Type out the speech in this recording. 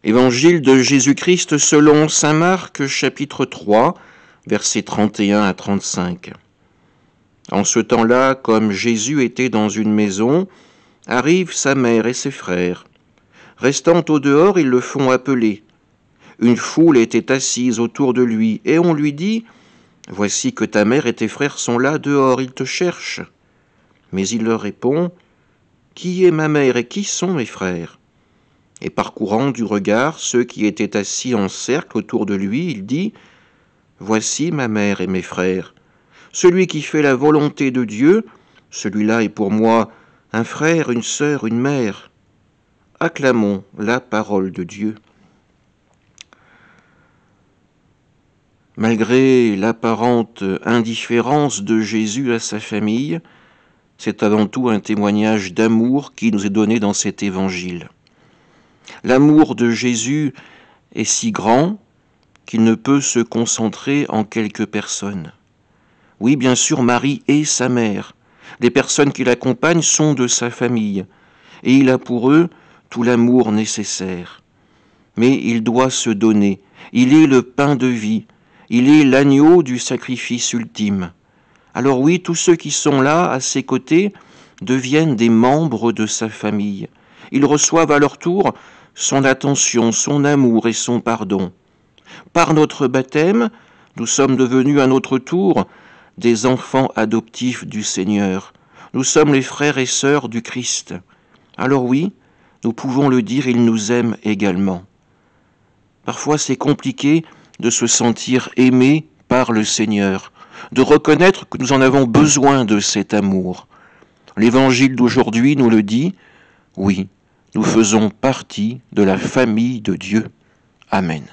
Évangile de Jésus-Christ selon saint Marc, chapitre 3, versets 31 à 35. En ce temps-là, comme Jésus était dans une maison, arrivent sa mère et ses frères. Restant au dehors, ils le font appeler. Une foule était assise autour de lui, et on lui dit « Voici que ta mère et tes frères sont là dehors, ils te cherchent. » Mais il leur répond « Qui est ma mère et qui sont mes frères ?» Et parcourant du regard ceux qui étaient assis en cercle autour de lui, il dit « Voici ma mère et mes frères. Celui qui fait la volonté de Dieu, celui-là est pour moi un frère, une sœur, une mère. » Acclamons la parole de Dieu. Malgré l'apparente indifférence de Jésus à sa famille, c'est avant tout un témoignage d'amour qui nous est donné dans cet évangile. L'amour de Jésus est si grand qu'il ne peut se concentrer en quelques personnes. Oui, bien sûr, Marie et sa mère. Les personnes qui l'accompagnent sont de sa famille, et il a pour eux tout l'amour nécessaire. Mais il doit se donner. Il est le pain de vie. Il est l'agneau du sacrifice ultime. Alors oui, tous ceux qui sont là, à ses côtés, deviennent des membres de sa famille. Ils reçoivent à leur tour son attention, son amour et son pardon. Par notre baptême, nous sommes devenus à notre tour des enfants adoptifs du Seigneur. Nous sommes les frères et sœurs du Christ. Alors oui, nous pouvons le dire, il nous aime également. Parfois c'est compliqué de se sentir aimé par le Seigneur, de reconnaître que nous en avons besoin de cet amour. L'Évangile d'aujourd'hui nous le dit, oui, nous faisons partie de la famille de Dieu. Amen.